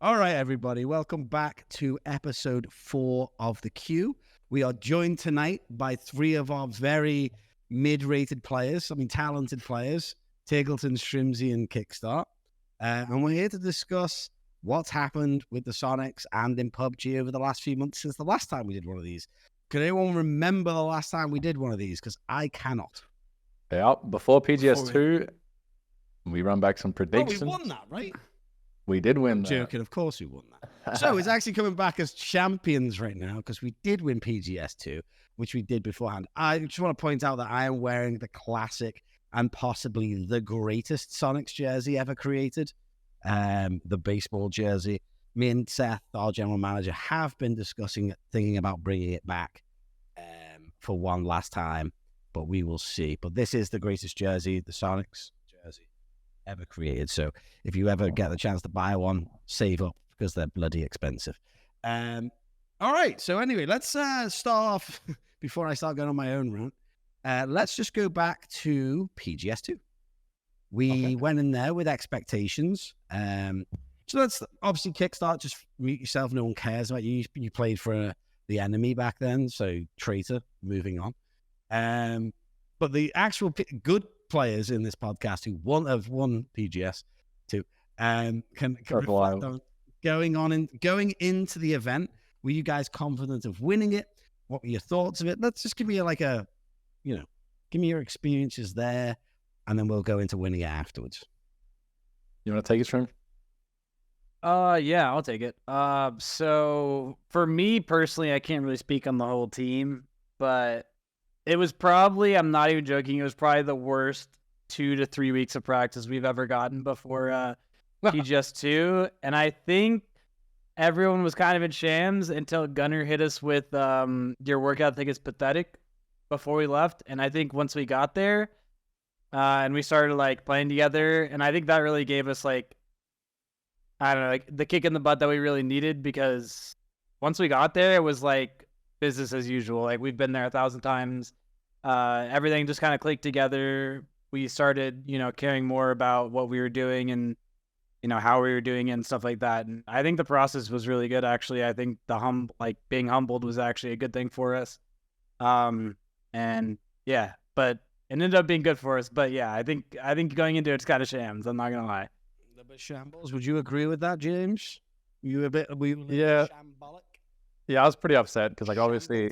All right, everybody. Welcome back to episode 4 of The Queue. We are joined tonight by 3 of our very mid-rated players, talented players, Tiggleton, Shrimsy, and Kickstart. And we're here to discuss what's happened with the Soniqs and in PUBG over the last few months since the last time we did one of these. Can anyone remember the last time we did one of these? Because I cannot. Yeah, before PGS2, we run back some predictions. Oh, we won that, right? We did win I'm that. joking. Of course we won that. So it's actually coming back as champions right now because we did win PGS2, which we did beforehand. I just want to point out that I am wearing the classic and possibly the greatest Soniqs jersey ever created, the baseball jersey. Me and Seth, our general manager, have been thinking about bringing it back for one last time, but we will see. But this is the greatest jersey, the Soniqs jersey ever created. So if you ever get the chance to buy one, save up because they're bloody expensive. All right. So anyway, let's start off before I start going on my own rant. Let's just go back to PGS2. We went in there with expectations. So let's obviously Kickstart, just mute yourself. No one cares about you. You played for the enemy back then. So traitor, moving on. But the actual good players in this podcast who have won PGS too, can reflect on going into the event. Were you guys confident of winning it? What were your thoughts of it? Let's just give me give me your experiences there, and then we'll go into winning it afterwards. You want to take it, Shrimp? Yeah, I'll take it. So for me personally, I can't really speak on the whole team, but it was probably, I'm not even joking, it was probably the worst 2 to 3 weeks of practice we've ever gotten before PGS2. And I think everyone was kind of in shams until Gunner hit us with your workout thing is pathetic before we left. And I think once we got there and we started playing together, and I think that really gave us I don't know, the kick in the butt that we really needed, because once we got there, it was business as usual. We've been there 1,000 times. Everything just kind of clicked together. We started, caring more about what we were doing and, how we were doing it and stuff like that. And I think the process was really good, actually. I think being humbled was actually a good thing for us. And yeah, but it ended up being good for us. But yeah, I think going into it's kind of shams. I'm not gonna lie. A bit shambles. Would you agree with that, James? Were you a bit shambolic? Yeah, I was pretty upset because obviously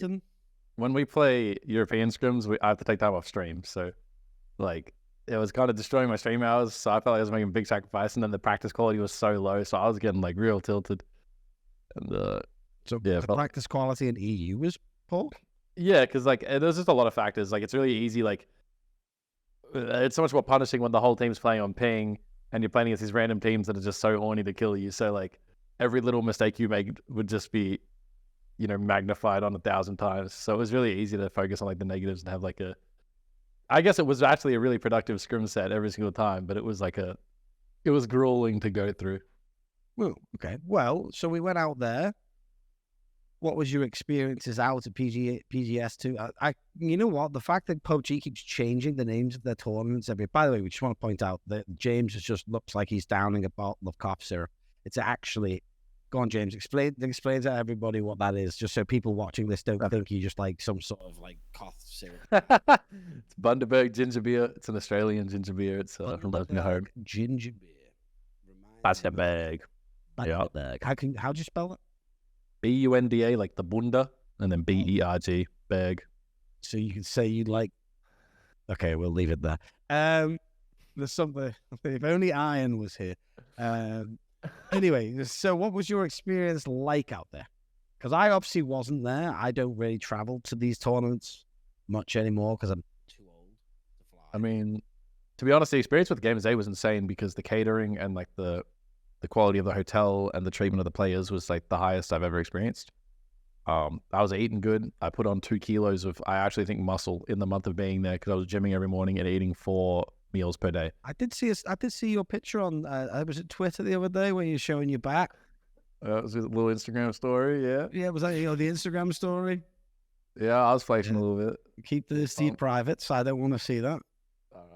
when we play European scrims, I have to take time off stream. So it was kind of destroying my stream hours. So I felt like I was making a big sacrifice, and then the practice quality was so low. So I was getting real tilted. And the practice quality in EU was poor? Yeah, because there's just a lot of factors. It's really easy. It's so much more punishing when the whole team's playing on ping and you're playing against these random teams that are just so horny to kill you. So every little mistake you make would just be, magnified on 1,000 times. So it was really easy to focus on the negatives and have I guess it was actually a really productive scrim set every single time, but it was it was grueling to go through. Well, okay. Well, so we went out there. What was your experiences out at PGS2? You know what? The fact that PUBG keeps changing the names of their tournaments by the way, we just want to point out that James just looks like he's downing a bottle of cough syrup. It's actually, go on, James, explain to everybody what that is, just so people watching this don't think you just some sort of cough syrup. It's Bundaberg ginger beer. It's an Australian ginger beer. It's from home. Ginger beer. Bundaberg. Yeah. How do you spell it? Bunda, the Bunda, and then Berg, berg. So you can say okay, we'll leave it there. There's something, if only Iron was here. Anyway, so what was your experience like out there? Because I obviously wasn't there. I don't really travel to these tournaments much anymore because I'm too old to fly. To be honest, the experience with Gamers A was insane because the catering and the quality of the hotel and the treatment of the players was the highest I've ever experienced. I was eating good. I put on 2 kilos of, I actually think, muscle in the month of being there because I was gymming every morning and eating 4 meals per day. I did see your picture on, was it Twitter the other day when you're showing your back? It was a little Instagram story, yeah. Yeah, was that the Instagram story? Yeah, I was flashing a little bit. Keep this to your private, so I don't want to see that.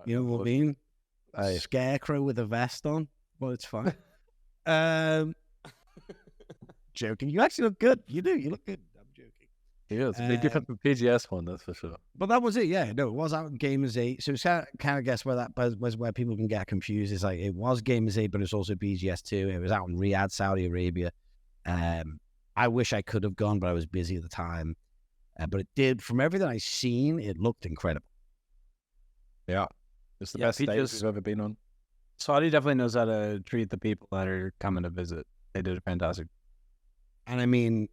You know what I mean? Scarecrow with a vest on. Well, it's fine. joking. You actually look good. You do. You look good. I'm joking. Yeah, it's a big difference from PGS one, that's for sure. But that was it. Yeah, no, it was out in Gamers 8. So it's kind of guess where that was where people can get confused. Is like it was Gamers 8, but it's also PGS 2. It was out in Riyadh, Saudi Arabia. I wish I could have gone, but I was busy at the time. But it did. From everything I've seen, it looked incredible. Yeah, it's the best stage we've ever been on. Saudi definitely knows how to treat the people that are coming to visit. They did a fantastic. And I mean,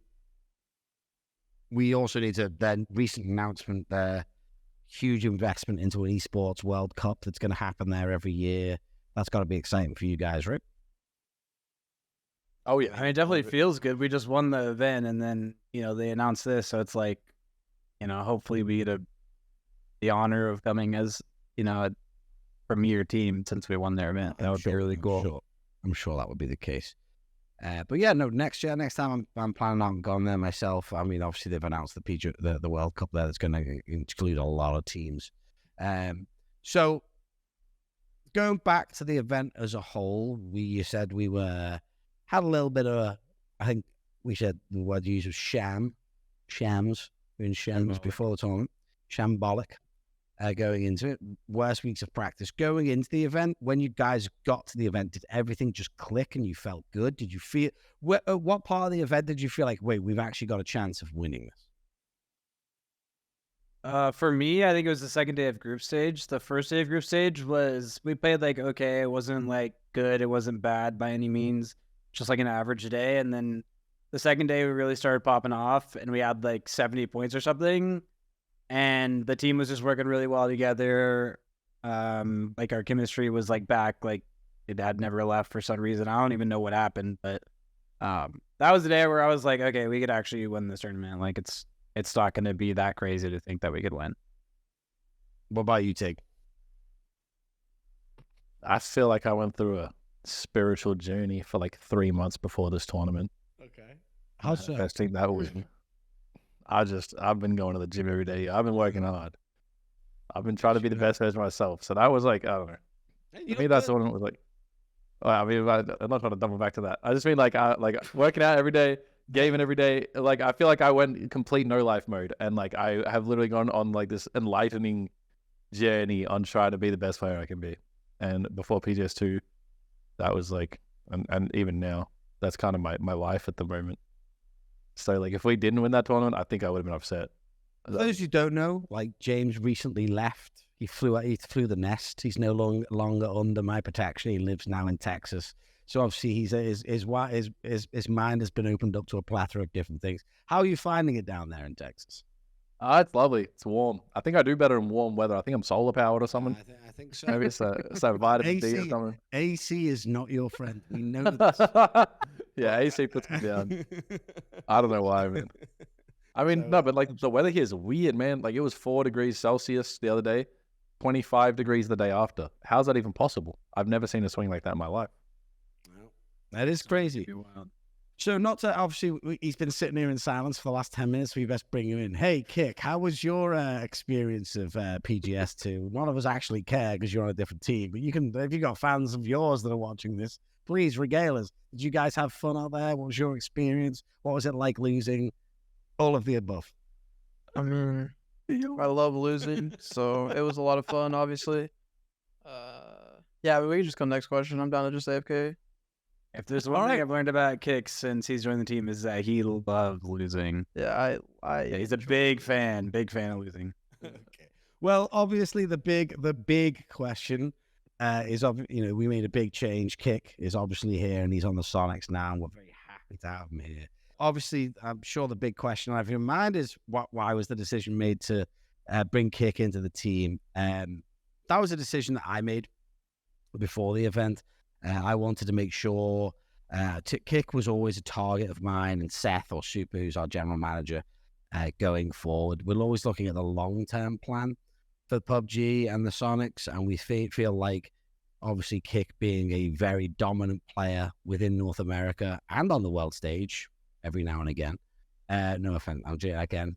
we also need to then recent announcement there, huge investment into an esports World Cup that's going to happen there every year. That's got to be exciting for you guys, right? Oh yeah, I mean, it definitely feels good. We just won the event, and then they announced this, so it's like, hopefully we get the honor of coming as a premier team since we won their event. That would be really cool. I'm sure that would be the case. But yeah, no, next time I'm planning on going there myself. I mean, obviously they've announced the World Cup there that's going to include a lot of teams. So going back to the event as a whole, you said we had a little bit of I think we said the word used was shams. We're in shams before the tournament. Shambolic. Going into it, worst weeks of practice. Going into the event, when you guys got to the event, did everything just click and you felt good? Did you feel what part of the event did you feel like, wait, we've actually got a chance of winning this? For me, I think it was the second day of group stage. The first day of group stage was we played like okay. It wasn't like good. It wasn't bad by any means. Just like an average day. And then the second day we really started popping off, and we had like 70 points or something. And the team was just working really well together. Like our chemistry was like back, like it had never left for some reason. I don't even know what happened, but that was the day where I was like, okay, we could actually win this tournament. Like it's not going to be that crazy to think that we could win. What about you, Tig? I feel like I went through a spiritual journey for like 3 months before this tournament. Okay. How so? Manifesting that win. I've been going to the gym every day. I've been working hard. I've been trying to be the best version of myself. So that was like, I don't know. To me, that's what it was like. I mean, I'm not trying to double back to that. I just mean like working out every day, gaming every day. Like I feel like I went complete no life mode, and like I have literally gone on like this enlightening journey on trying to be the best player I can be. And before PGS2, that was like, and even now, that's kind of my life at the moment. So, like, if we didn't win that tournament, I think I would have been upset. For those who don't know, like, James recently left. He flew the nest. He's no longer under my protection. He lives now in Texas. So, obviously, his mind has been opened up to a plethora of different things. How are you finding it down there in Texas? It's lovely. It's warm. I think I do better in warm weather. I think I'm solar powered or something. I think so. Maybe it's a vitamin D or something. AC is not your friend. We know this. Yeah, AC puts me down. I don't know why, man. I mean, no, but like the weather here is weird, man. Like it was 4 degrees Celsius the other day, 25 degrees the day after. How's that even possible? I've never seen a swing like that in my life. Well, that is crazy. So not to, obviously, he's been sitting here in silence for the last 10 minutes. We best bring him in. Hey, Kick, how was your experience of PGS2? None of us actually care because you're on a different team, but you can, if you've got fans of yours that are watching this, please regale us. Did you guys have fun out there? What was your experience? What was it like losing? All of the above. I mean, I love losing, so it was a lot of fun, obviously. Yeah, but we can just go next question. I'm down to just AFK. If there's one thing I've learned about Kick since he's joined the team is that he loves losing. Yeah, yeah, he's a big fan of losing. Okay. Well, obviously the big question is, we made a big change. Kick is obviously here and he's on the Soniqs now, and we're very happy to have him here. Obviously, I'm sure the big question I have in mind is why was the decision made to bring Kick into the team? That was a decision that I made before the event. I wanted to make sure Kick was always a target of mine, and Seth or Super, who's our general manager, going forward. We're always looking at the long-term plan for PUBG and the Soniqs, and we feel like, obviously, Kick being a very dominant player within North America and on the world stage every now and again. No offense, I'm joking again.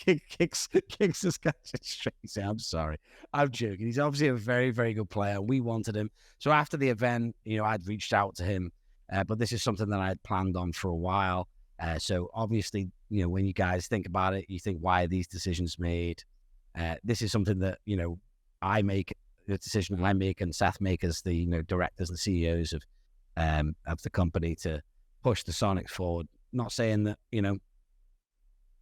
Kicks this guy straight. I'm sorry, I'm joking. He's obviously a very, very good player. We wanted him. So after the event, I'd reached out to him, but this is something that I'd planned on for a while. So obviously, when you guys think about it, you think, why are these decisions made? This is something that, I make, the decision I make and Seth make as the, directors and CEOs of the company to push the Soniqs forward. Not saying that,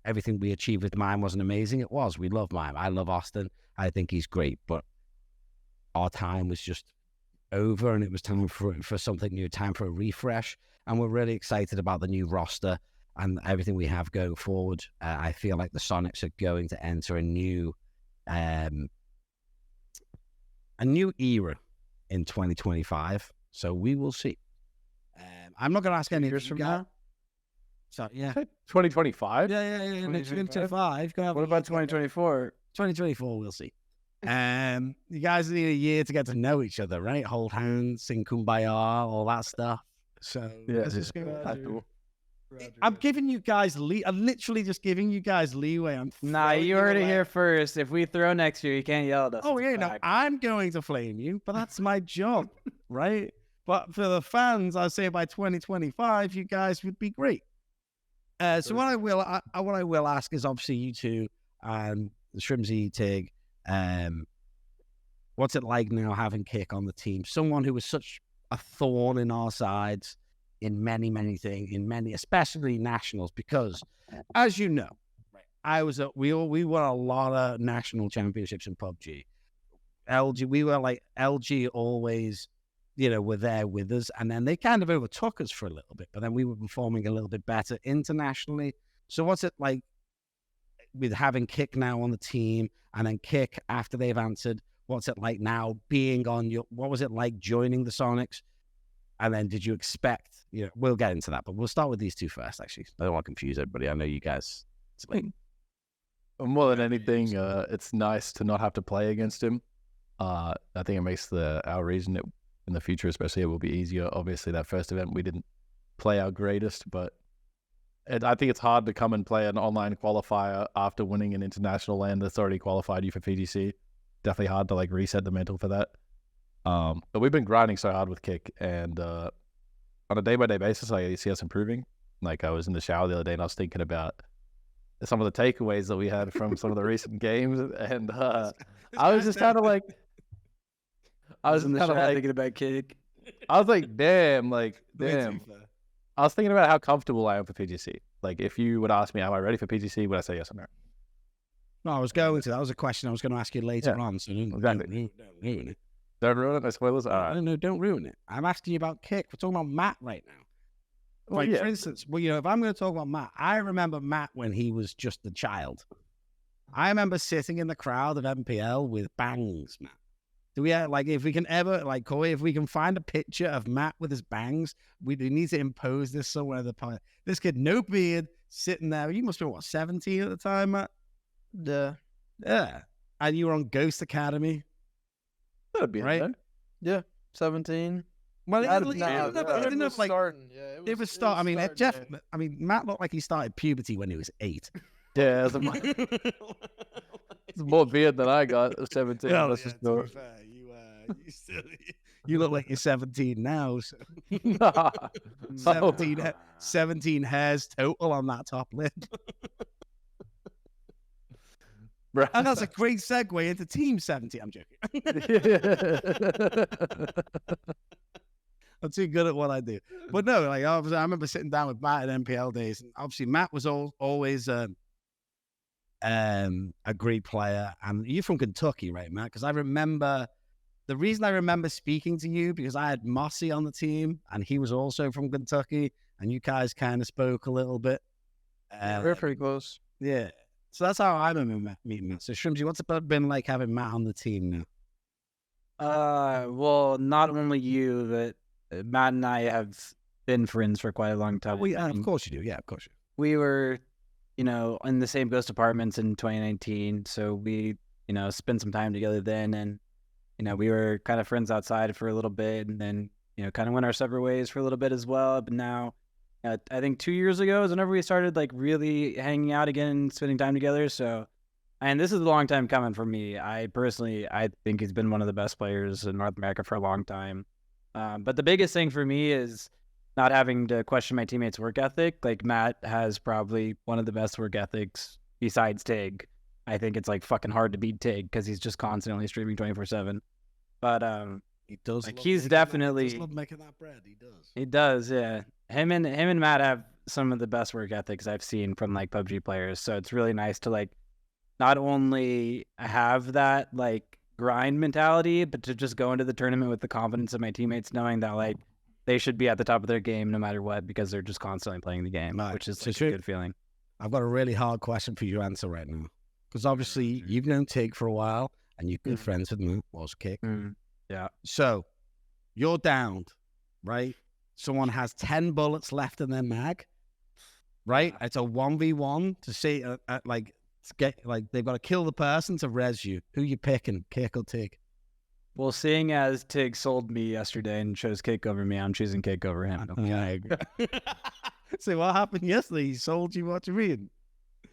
everything we achieved with Mime wasn't amazing. It was. We love Mime. I love Austin. I think he's great, but our time was just over, and it was time for something new, time for a refresh. And we're really excited about the new roster and everything we have going forward. I feel like the Soniqs are going to enter a new era in 2025. So we will see. I'm not going to ask any years from now. So yeah, 2025. Yeah. 2025. What about 2024? 2024, we'll see. You guys need a year to get to know each other, right? Hold hands, sing Kumbaya, all that stuff. So let's just go. I'm giving you guys I'm literally just giving you guys leeway. Nah, you heard it here first. If we throw next year, you can't yell at us. Oh yeah, no, I'm going to flame you, but that's my job, right? But for the fans, I'd say by 2025, you guys would be great. So what I will ask is, obviously, you two, Shrimsy, Tig, what's it like now having Kick on the team? Someone who was such a thorn in our sides in many things, especially nationals, because as you know, we won a lot of national championships in PUBG. LG always, were there with us, and then they kind of overtook us for a little bit, but then we were performing a little bit better internationally. So what's it like with having Kick now on the team, and then Kick after they've answered? What's it like now being on what was it like joining the Soniqs? And then did you expect, we'll get into that, but we'll start with these two first, actually. I don't want to confuse everybody. I know you guys. More than anything, it's nice to not have to play against him. I think it makes our region, in the future especially, it will be easier. Obviously, that first event, we didn't play our greatest, but I think it's hard to come and play an online qualifier after winning an international land that's already qualified you for PGC. Definitely hard to reset the mental for that. But we've been grinding so hard with Kick, and on a day-by-day basis, I see us improving. I was in the shower the other day, and I was thinking about some of the takeaways that we had from some of the recent games, and I was just kind of I was in the shower thinking about Kick. I was like, damn. I was thinking about how comfortable I am for PGC. If you would ask me, am I ready for PGC, would I say yes or no? No, I was going to. That was a question I was going to ask you later on. So don't ruin it. Don't ruin it. No spoilers. All right. No, don't ruin it. I'm asking you about Kick. We're talking about Matt right now. For instance, if I'm going to talk about Matt, I remember Matt when he was just a child. I remember sitting in the crowd of MPL with bangs, Matt. Do we have, if we can ever, Corey, if we can find a picture of Matt with his bangs, we need to impose this somewhere. This kid, no beard, sitting there. You must have been, 17 at the time, Matt? Yeah. And you were on Ghost Academy. That'd be right. Yeah, 17. Well, It was starting. Matt looked like he started puberty when he was 8. Yeah, it's more beard than I got at 17. Well, that's just no. Fair. You look like you're 17 now. So. 17 hairs total on that top lip. And that's a great segue into Team 17. I'm joking. I'm too good at what I do. But no, obviously, I remember sitting down with Matt at MPL days, and obviously Matt was always a great player. And you're from Kentucky, right, Matt? Because the reason I remember speaking to you, because I had Mossy on the team, and he was also from Kentucky, and you guys kind of spoke a little bit. We're pretty close. Yeah. So that's how I remember meeting Matt. So Shrimsy, what's it been like having Matt on the team now? Well, not only you, but Matt and I have been friends for quite a long time. Of course you do. Yeah, of course you do. We were, in the same Ghost apartments in 2019. So we, spent some time together then. And, we were kind of friends outside for a little bit, and then, kind of went our separate ways for a little bit as well. But now, I think 2 years ago is whenever we started really hanging out again and spending time together. So, and this is a long time coming for me. I think he's been one of the best players in North America for a long time. But the biggest thing for me is not having to question my teammates' work ethic. Like Matt has probably one of the best work ethics besides Tig. I think it's like fucking hard to beat Tig because he's just constantly streaming 24/7. But He does. like love he's making definitely He does love making that bread. He does. he does, yeah. Him and Matt have some of the best work ethics I've seen from like PUBG players. So it's really nice to like not only have that like grind mentality, but to just go into the tournament with the confidence of my teammates, knowing that like they should be at the top of their game no matter what because they're just constantly playing the game, Right. which is So like a good feeling. I've got a really hard question for you to answer right now, because obviously you've known Tig for a while and you're good friends with me. Was Kick. Yeah. So you're downed, right? Someone has 10 bullets left in their mag, right? It's a 1v1 to see, they've got to kill the person to res you. Who you picking, Kick or Tig? Well, seeing as Tig sold me yesterday and chose Kick over me, I'm choosing Kick over him. So what happened yesterday? He sold you. What you mean?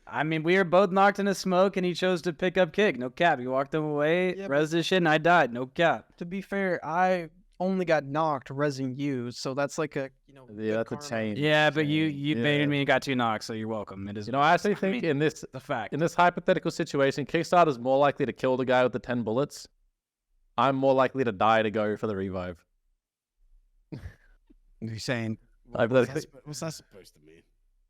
I mean, we were both knocked into smoke, and he chose to pick up Kick. No cap. He walked him away, res this shit, and I died. No cap. To be fair, I only got knocked resing you, so that's like a Yeah, that's a change. Yeah, but you Yeah. baited me and got 2 knocks, so you're welcome. It is. You know, I actually think in this the fact. in this hypothetical situation, Kickstart is more likely to kill the guy with the 10 bullets. I'm more likely to die to go for the revive. You're saying, Hypothetically, what's that supposed to mean?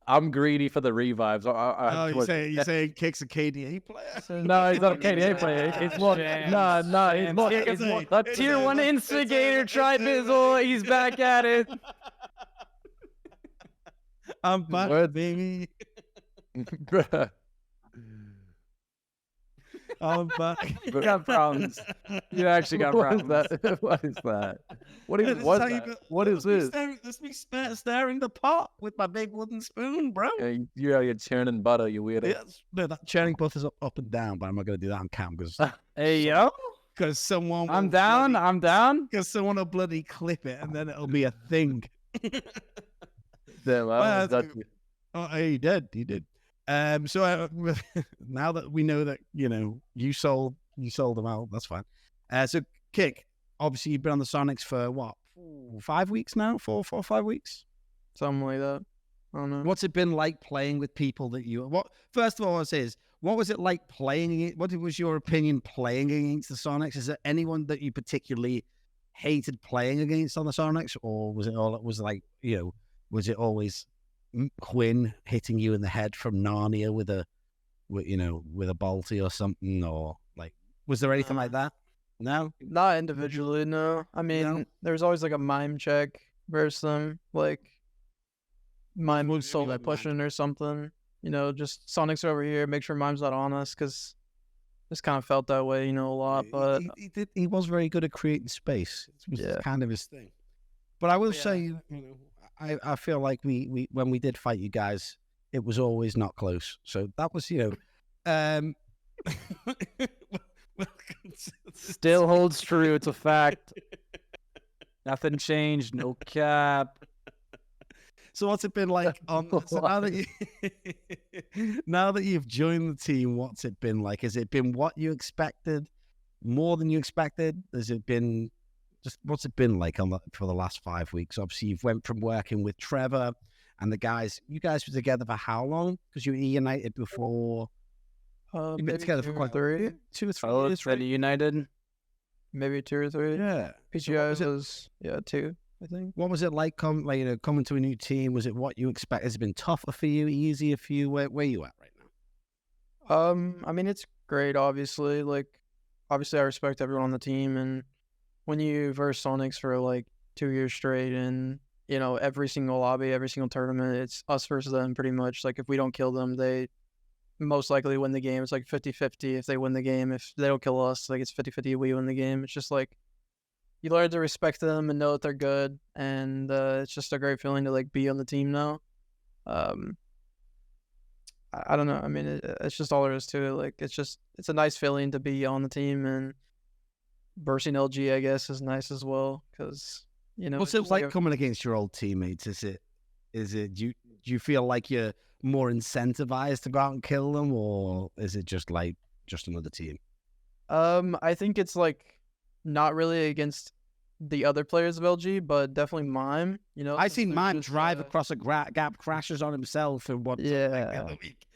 I'm greedy for the revives. You're saying Kick's a KDA player? No, he's not a KDA player. It's more. No, he's more. It's more. It's Tier 1 instigator, Tribizzle. He's back at it. I'm back, Word. baby. Bruh. I'm back. You got problems. You actually got What is problems. that? What is that? What is This what? how Is you that? go- What is Let's this? be staring the pot with my big wooden spoon, bro. You're churning butter. You weirdo. Yes. No, that churning butter's up and down, but I'm not going to do that on cam Hey, yo. because someone. I'm will down. bloody- I'm down. Because someone will bloody clip it and then it'll be a thing. Damn, I Well, almost got you. Oh, he did. He did. So now that we know that you sold them out, that's fine. So Kick, obviously you've been on the Soniqs for what, 5 weeks now? 4 or 5 weeks. something like that. I don't know. What's it been like playing with people that you? What first of all, what was it like playing? What was your opinion playing against the Soniqs? Is there anyone that you particularly hated playing against on the Soniqs, or was it always Quinn hitting you in the head from Narnia with a bolty or something, or like was there anything like that? No. Not individually, no. I mean, there's always like a mime check versus them, like mime What do you solo mean by pushing or something. Just Soniqs over here, make sure mime's not on us, because just kind of felt that way, a lot. But He was very good at creating space. It was Yeah. kind of his thing. But I will Yeah. say, I feel like we when we did fight you guys, it was always not close. So that was, Still holds true. It's a fact. Nothing changed. No cap. So what's it been like so now that you've joined the team, what's it been like? Has it been what you expected? More than you expected? Has it been what's it been like for the last 5 weeks? Obviously you've went from working with Trevor and the guys. You guys were together for how long? Because you were United before. You've been maybe together for 2 or 3, 2 or 3 Oh, years, Ready right? United. maybe 2 or 3. Yeah. PGI was it- was 2, I think. What was it like coming to a new team? Was it what you expect? Has it been tougher for you, easier for you? Where you at right now? I mean, it's great, obviously. Like, obviously, I respect everyone on the team, and when you verse Soniqs for like 2 years straight, and every single lobby, every single tournament, it's us versus them pretty much. Like, if we don't kill them, they most likely win the game. It's like 50-50 if they win the game. If they don't kill us, like it's 50-50 we win the game. It's just like you learn to respect them and know that they're good, and it's just a great feeling to like be on the team now. I don't know. I mean, it's just all there is to it. Like, it's a nice feeling to be on the team, and versing LG, I guess, is nice as well, because What's it's it just like coming against your old teammates? Is it do you feel like you're more incentivized to go out and kill them, or is it just another team? I think it's like not really against the other players of LG, but definitely Mime. You know, I since seen Luke Mime just, drive across a gap, crashes on himself, and what? Yeah. the other week.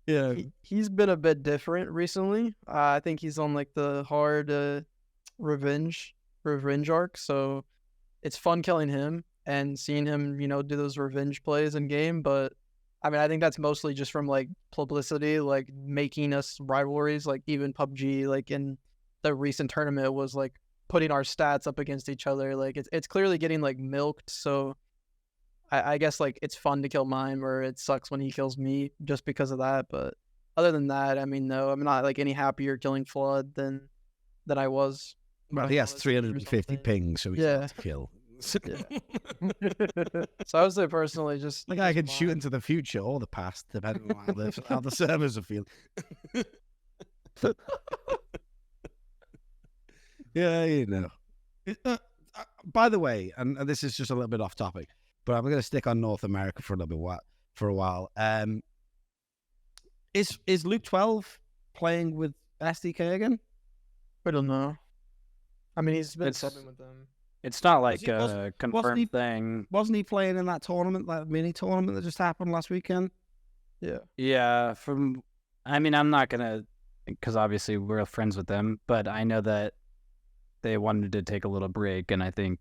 Yeah. He's been a bit different recently. I think he's on like the hard revenge arc, so it's fun killing him and seeing him, you know, do those revenge plays in game. But I mean, I think that's mostly just from like publicity, like making us rivalries. Like even PUBG, like in the recent tournament, was like putting our stats up against each other. Like it's clearly getting like milked. So I guess like it's fun to kill Mime, or it sucks when he kills me just because of that. But other than that, I mean, no, I'm not like any happier killing Flood than I was. Well, he has 350 pings, so he's Yeah. to kill. Yeah. So I would say personally, just Like I just can shoot Mime. into the future or the past, depending on how the servers are feeling. Yeah, you know. By the way, and this is just a little bit off topic, but I'm going to stick on North America for a little bit for a while. Is Luke 12 playing with SDK again? I don't know. I mean, he's been It's- subbing with them. It's not like he- wasn't- a confirmed he- thing. Wasn't he playing in that tournament, that mini tournament that just happened last weekend? Yeah. Yeah, I mean, I'm not gonna, because obviously we're friends with them, but I know that they wanted to take a little break, and I think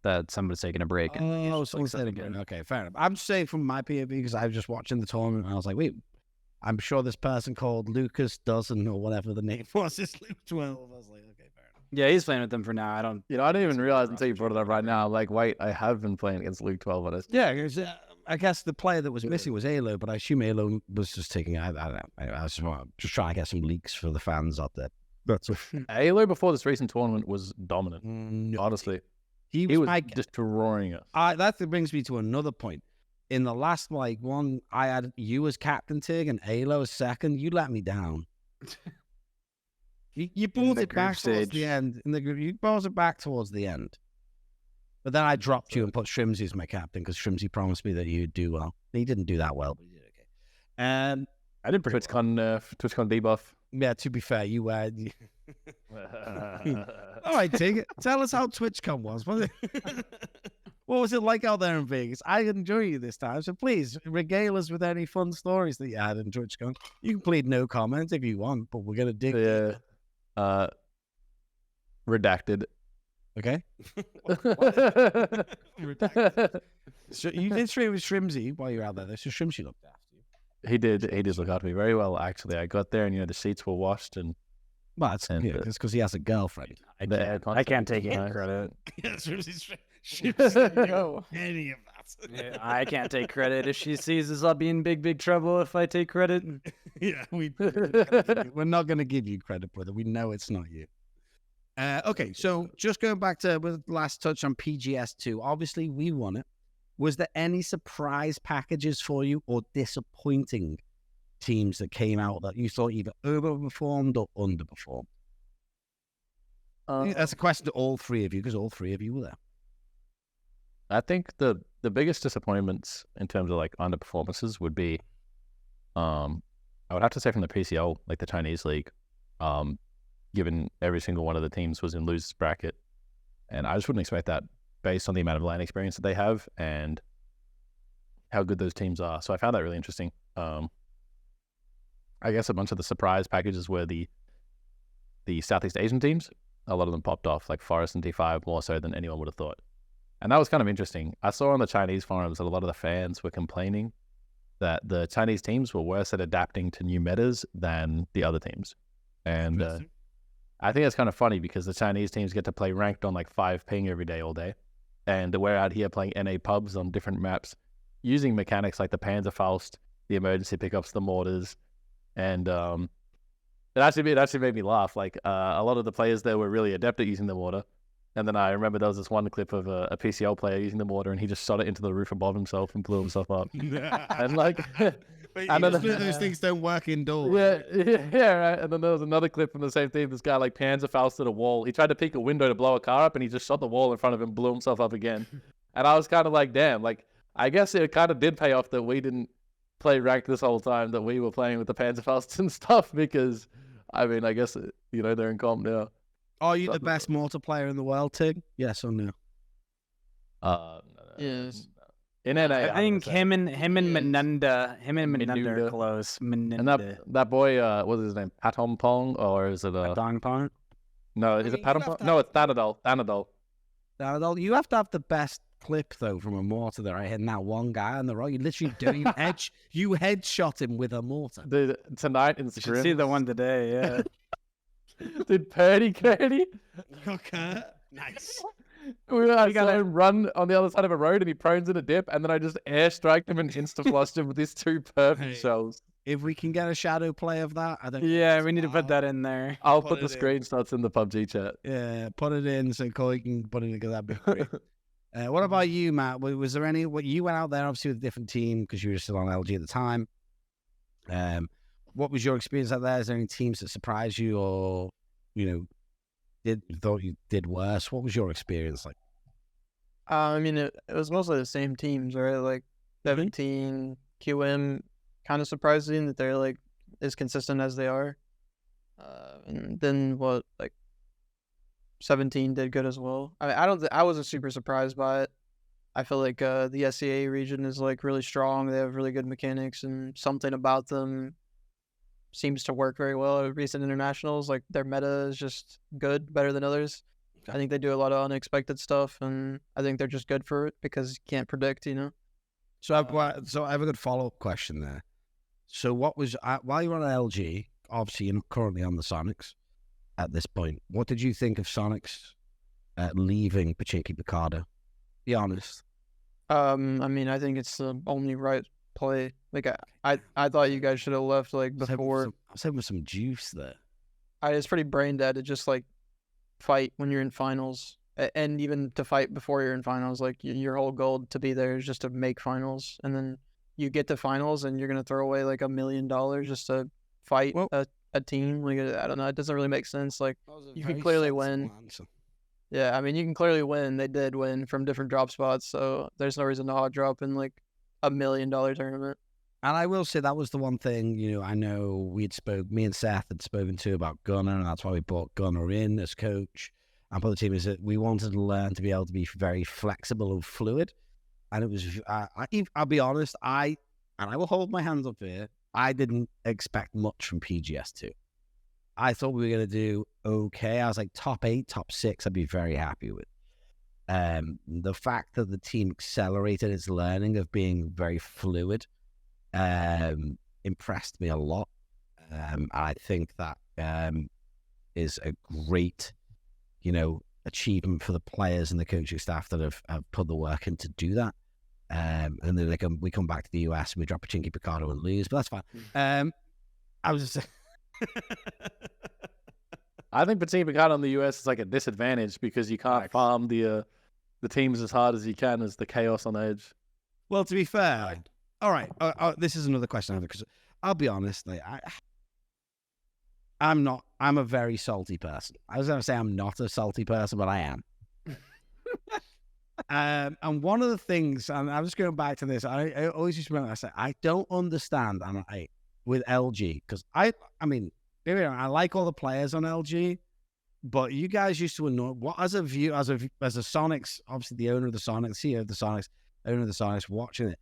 that somebody's taking a break. And Oh, like someone said something again. good. Okay, fair enough. I'm just saying from my POV because I was just watching the tournament and I was like, wait, I'm sure this person called Lucas Dozen or whatever the name was is Luke 12. I was like, okay, fair enough. Yeah, he's playing with them for now. I don't. You know, I didn't even realize until you brought it up right now. Like, wait, I have been playing against Luke 12 on this. Yeah, 'cause, I guess the player that was missing was Alo, but I assume Alo was just taking. I don't know. I was just trying to get some leaks for the fans out there. That's all. Halo before this recent tournament was dominant. No, Honestly, he he was my. destroying us. That brings me to another point. In the last one, I had you as captain Tig and Alo as second. You let me down. You brought the it back group towards stage. the end. In the group, you brought it back towards the end. But then I dropped you and put Shrimsy as my captain because Shrimsy promised me that you'd do well. He didn't do that well, but he did okay. I did TwitchCon TwitchCon debuff. Yeah, to be fair, you were. All right, Tig, tell us how TwitchCon was. What was it like out there in Vegas? I enjoy you this time, so please regale us with any fun stories that you had in TwitchCon. You can plead no comment if you want, but we're gonna dig. Yeah. Redacted. Okay. So you did stream with Shrimsy while you were out there. So Shrimsy looked after you. He did look after me very well, actually. I got there and, the seats were washed and Well, that's And, it's because he has a girlfriend. the air I can't constantly take any nice. credit. Yeah, Shrimsy any of that. Yeah, I can't take credit. If she sees us, I'll be in big trouble if I take credit. Yeah, we're not going to give you credit, brother. We know it's not you. Okay, so just going back to the last touch on PGS2, obviously we won it. Was there any surprise packages for you or disappointing teams that came out that you thought either overperformed or underperformed? That's a question to all three of you because all three of you were there. I think the biggest disappointments in terms of like underperformances would be, I would have to say from the PCL, like the Chinese league, given every single one of the teams was in losers bracket, and I just wouldn't expect that based on the amount of LAN experience that they have and how good those teams are. So I found that really interesting. I guess a bunch of the surprise packages were the Southeast Asian teams. A lot of them popped off, like Forest and T5, more so than anyone would have thought. And that was kind of interesting. I saw on the Chinese forums that a lot of the fans were complaining that the Chinese teams were worse at adapting to new metas than the other teams. And I think it's kind of funny because the Chinese teams get to play ranked on like 5 ping every day, all day. And we're out here playing NA pubs on different maps using mechanics like the Panzerfaust, the emergency pickups, the mortars. And it actually made me laugh. Like a lot of the players there were really adept at using the mortar. And then I remember there was this one clip of a PCL player using the mortar and he just shot it into the roof above himself and blew himself up. And like, I know those things don't work indoors. yeah, right. And then there was another clip from the same team. This guy like Panzerfausted a wall. He tried to peek a window to blow a car up and he just shot the wall in front of him, blew himself up again. And I was kind of like, damn, like, I guess it kind of did pay off that we didn't play ranked this whole time, that we were playing with the Panzerfausts and stuff because, I mean, I guess, they're in comp now. Are you the best multiplayer in the world, Tig? Yes or no? Yes. In NA, I think him and Menenda, Menuda. are close. and Menenda. that boy, what's his name? Patong Pong, or is it Dong Pong. No, is it Patong Pong? No, it's Thanadol. Thanadol, you have to have the best clip though from a mortar that I hit now one guy on the right. You literally do you headshot him with a mortar. Dude, tonight in You should see the one today. Yeah. Dude, Purdy. Okay. Nice. I saw him run on the other side of a road and he prones in a dip, and then I just airstriked him and insta-flushed him with these 2 perfect shells. If we can get a shadow play of that, I don't. Yeah, we need to put that in there. I'll put the screenshots in the PUBG chat. Yeah, put it in so Corey can put it in because that'd be great. What about you, Matt? Was there any? You went out there obviously with a different team because you were still on LG at the time. What was your experience out there? Is there any teams that surprised you, or thought you did worse? What was your experience like? I mean, it was mostly the same teams, right? Like 17, QM, kind of surprising that they're like as consistent as they are. And then 17 did good as well. I mean, I wasn't super surprised by it. I feel like the SEA region is like really strong. They have really good mechanics, and something about them seems to work very well at recent internationals. Like their meta is just good, better than others. I think they do a lot of unexpected stuff, and I think they're just good for it because you can't predict, So I have a good follow-up question there. So what was while you were on LG? Obviously, you're not currently on the Soniqs at this point. What did you think of Soniqs leaving Pachinki Picardo? Be honest. I mean, I think it's the only right play. Like I thought you guys should have left like before. I was having some juice there. It's pretty brain dead to just like fight when you're in finals, and even to fight before you're in finals. Like your whole goal to be there is just to make finals, and then you get to finals and you're gonna throw away like $1 million just to fight a team. Like I don't know, it doesn't really make sense. Like you can clearly win. Yeah, I mean you can clearly win. They did win from different drop spots, so there's no reason to hot drop in like $1 million tournament. And I will say that was the one thing, I know me and Seth had spoken to about Gunnar, and that's why we brought Gunnar in as coach and for the team, is that we wanted to learn to be able to be very flexible and fluid. And it was, I'll be honest, I will hold my hands up here, I didn't expect much from PGS2. I thought we were going to do okay. I was like top 8, top 6, I'd be very happy with. The fact that the team accelerated its learning of being very fluid impressed me a lot. I think that is a great, achievement for the players and the coaching staff that have put the work in to do that. And then we come back to the US and we drop a Pachinki Picardo and lose, but that's fine. I was just I think Pachinki Picardo in the US is like a disadvantage because you can't farm the teams as hard as you can as the chaos on edge. Well, to be fair, all right. This is another question I have, because I'll be honest, like, I'm a very salty person. I was going to say I'm not a salty person, but I am. And one of the things, and I'm just going back to this, I always used to remember, I say, I don't understand with LG, because I mean, I like all the players on LG, but you guys used to annoy, as a Soniqs, obviously the owner of the Soniqs, CEO of the Soniqs, owner of the Soniqs, watching it,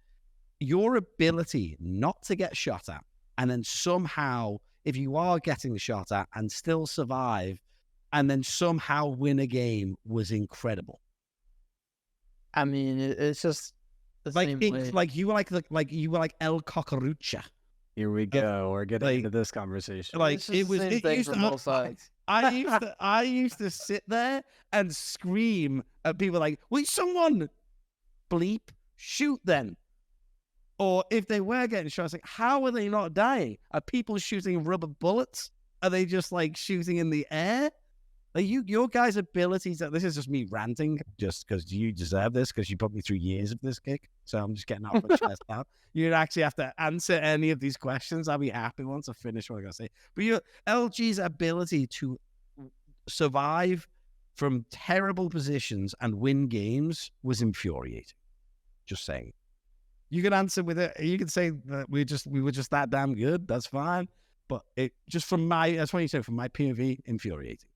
your ability not to get shot at, and then somehow, if you are getting shot at and still survive, and then somehow win a game, was incredible. I mean, it's just the same way. Like you were like El Cockroacha. Here we go. We're getting into this conversation. Like it was. It used to, both sides. I used to sit there and scream at people like, "Will someone bleep shoot then?" Or if they were getting shot, I was like, "How are they not dying? Are people shooting rubber bullets? Are they just like shooting in the air?" Like your guys' abilities. This is just me ranting, just because you deserve this, because you put me through years of this kick. So I'm just getting off my chest now. You'd actually have to answer any of these questions. I'll be happy once I finish what I gotta say. But your LG's ability to survive from terrible positions and win games was infuriating. Just saying. You can answer with it. You can say that we were just that damn good. That's fine. But it just that's what you said, from my POV, infuriating.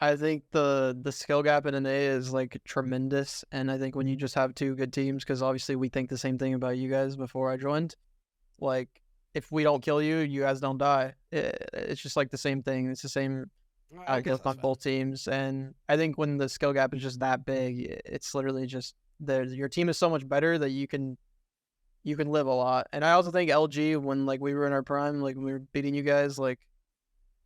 I think the skill gap in an A is like tremendous, and I think when you just have two good teams, because obviously we think the same thing about you guys before I joined. Like, if we don't kill you, you guys don't die. It's just like the same thing. It's the same outlook on both teams, and I think when the skill gap is just that big, it's literally just your team is so much better that you can live a lot. And I also think LG, when like we were in our prime, like when we were beating you guys, like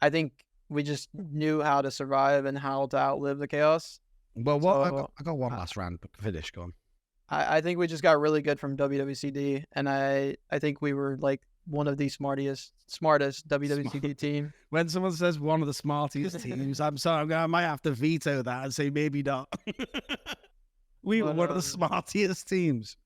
I think we just knew how to survive and how to outlive the chaos. Well, So, I got one last round, but finish. Go on. I think we just got really good from WWCD, and I think we were like one of the smartest WWCD team. When someone says one of the smartest teams, I'm sorry, I might have to veto that and say maybe not. We were one of the smartest teams.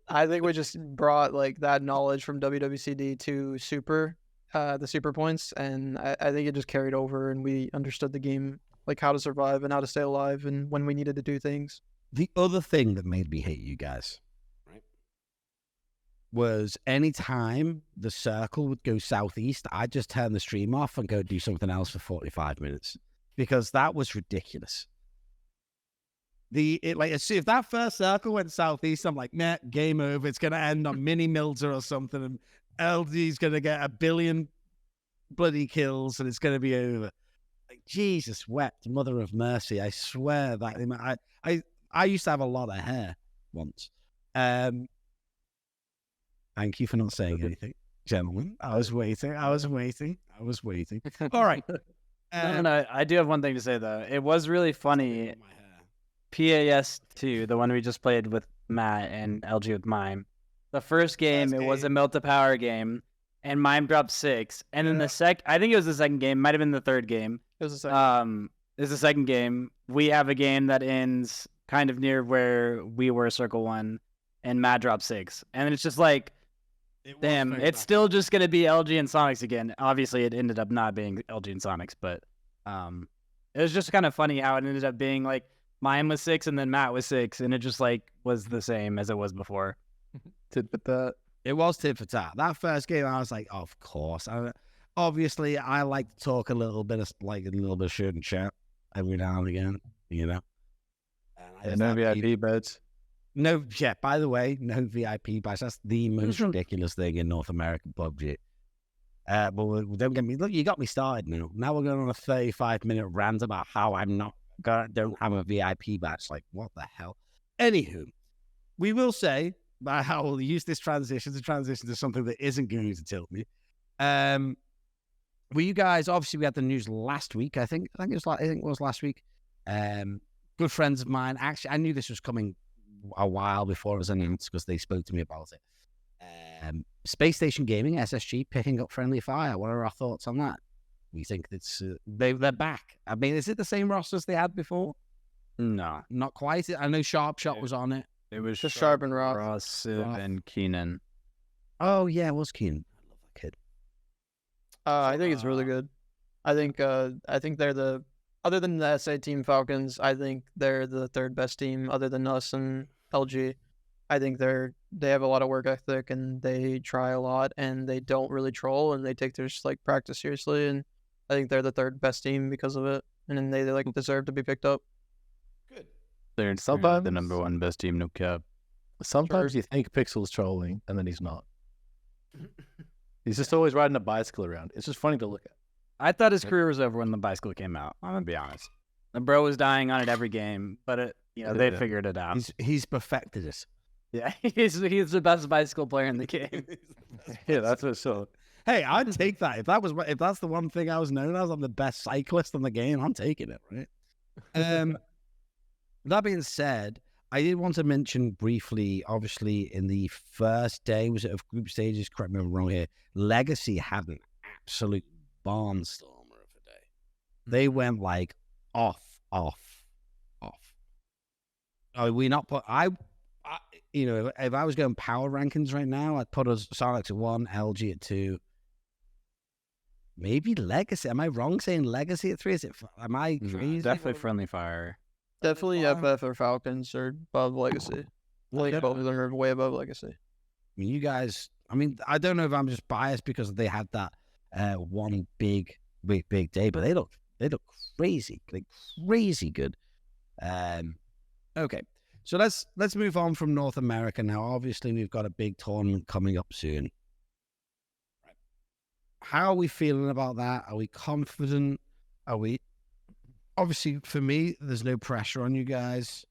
I think we just brought like that knowledge from WWCD to the super points, and I think it just carried over, and we understood the game, like how to survive and how to stay alive, and when we needed to do things. The other thing that made me hate you guys, right, was anytime the circle would go southeast, I'd just turn the stream off and go do something else for 45 minutes because that was ridiculous. If that first circle went southeast, I'm like, nah, game over. It's gonna end on mini Milder or something, and LD's gonna get 1 billion bloody kills, and it's gonna be over. Like, Jesus wept, mother of mercy! I swear that I used to have a lot of hair once. Thank you for not saying anything, gentlemen. I was waiting. All right. No, I do have one thing to say though. It was really funny. PAS2, the one we just played with Matt and LG with Mime. The first game, it was a Melt to Power game, and Mime dropped 6. And then I think it was the second game, might have been the third game. It was the second. It's the second game. We have a game that ends kind of near where we were Circle 1, and Matt dropped 6. And it's just like, damn, it's still just going to be LG and Soniqs again. Obviously, it ended up not being LG and Soniqs, but it was just kind of funny how it ended up being like, Mine was 6 and then Matt was 6, and it just like was the same as it was before. Tit for tat. It was tit for tat. That first game, I was like, of course. Obviously, I like to talk a little bit of shit and chat every now and again, you know. And no VIP beds. No, yeah. By the way, no VIP badge. That's the most ridiculous thing in North American PUBG. But don't get me. Look, you got me started now. Now we're going on a 35-minute rant about how don't have a VIP badge. Like, what the hell? Anywho, we will say about how we'll use this transition to something that isn't going to tilt me. Were you guys? Obviously, we had the news last week. I think it was last week. Good friends of mine. Actually, I knew this was coming a while before it was announced because they spoke to me about it. Space Station Gaming, SSG, picking up Friendly Fire. What are our thoughts on that? We think it's they're back. I mean, is it the same rosters they had before? No, not quite. I know Sharp Shot was on it. It was just Sharp and Ross, Civ, and Keenan. Oh yeah, it was Keenan. I love that kid. I think it's really good. I think they're other than the SA Team Falcons, I think they're the third best team other than us and LG. I think they have a lot of work ethic, and they try a lot, and they don't really troll, and they take their practice seriously, and I think they're the third best team because of it, and then they deserve to be picked up. Good. They're sometimes the number one best team, no cap. Sometimes you think Pixel's trolling, and then he's not. He's just always riding a bicycle around. It's just funny to look at. I thought his career was over when the bicycle came out. I'm gonna be honest. The bro was dying on it every game, but they figured it out. He's perfected it. Yeah, he's the best bicycle player in the game. Yeah, that's for sure. Hey, I'd take that. If that's the one thing I was known as, I'm the best cyclist in the game. I'm taking it, right? That being said, I did want to mention briefly, obviously, in the first day, was it of group stages? Correct me if I'm wrong here. Legacy had an absolute barnstormer of a day. They went like off. We not put if I was going power rankings right now, I'd put us Soniqs at 1, LG at 2. Maybe Legacy. Am I wrong saying Legacy at 3? Am I crazy? Definitely Friendly Fire. Definitely FF or Falcons are above Legacy. Both of them are way above Legacy. I mean, you guys. I mean, I don't know if I'm just biased because they had that one big day, but they They look crazy, like crazy good. Okay, so let's move on from North America now. Obviously, we've got a big tournament coming up soon. How are we feeling about that? Are we confident? Are we? Obviously, for me, there's no pressure on you guys.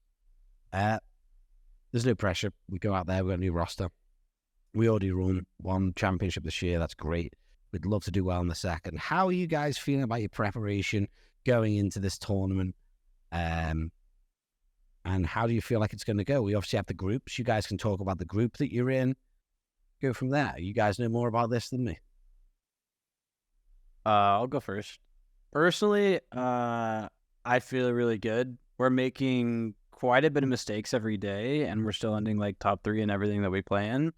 There's no pressure. We go out there, we've got a new roster. We already won championship this year. That's great. We'd love to do well in the second. How are you guys feeling about your preparation going into this tournament? And how do you feel like it's going to go? We obviously have the groups. You guys can talk about the group that you're in. Go from there. You guys know more about this than me. I'll go first. Personally, I feel really good. We're making quite a bit of mistakes every day, and we're still ending like top 3 in everything that we play in.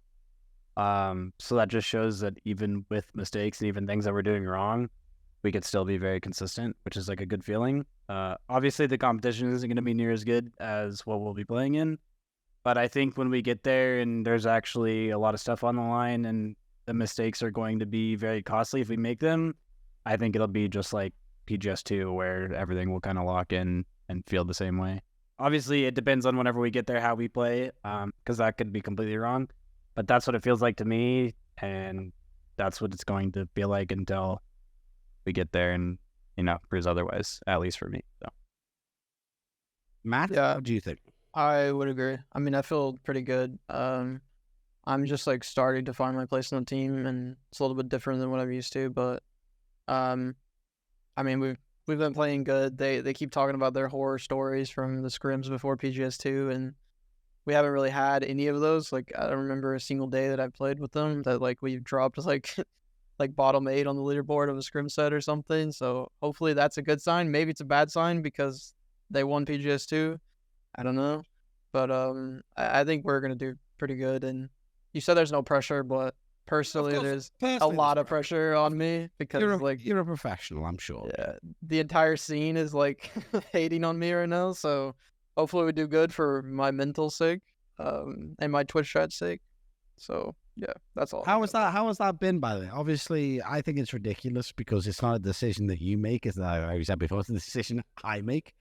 So that just shows that even with mistakes and even things that we're doing wrong, we could still be very consistent, which is like a good feeling. Obviously, the competition isn't going to be near as good as what we'll be playing in, but I think when we get there and there's actually a lot of stuff on the line and the mistakes are going to be very costly if we make them, I think it'll be just like PGS2 where everything will kind of lock in and feel the same way. Obviously, it depends on whenever we get there how we play, because that could be completely wrong. But that's what it feels like to me, and that's what it's going to feel like until we get there and, proves otherwise, at least for me. So, Matt, Yeah. what do you think? I would agree. I mean, I feel pretty good. I'm just like starting to find my place on the team, and it's a little bit different than what I'm used to. But, I mean, we've been playing good. They keep talking about their horror stories from the scrims before PGS2, and we haven't really had any of those. Like, I don't remember a single day that I've played with them that like we've dropped like like bottom 8 on the leaderboard of a scrim set or something. So hopefully that's a good sign. Maybe it's a bad sign because they won PGS2. I don't know. But I think we're gonna do pretty good. And you said there's no pressure, but personally there's a lot of pressure on me because you're a professional, I'm sure. Yeah, the entire scene is like hating on me right now. So hopefully we do good for my mental sake, and my Twitch chat's sake. So yeah, that's all. How has that been, by the way? Obviously, I think it's ridiculous because it's not a decision that you make, as I already said before, it's a decision I make.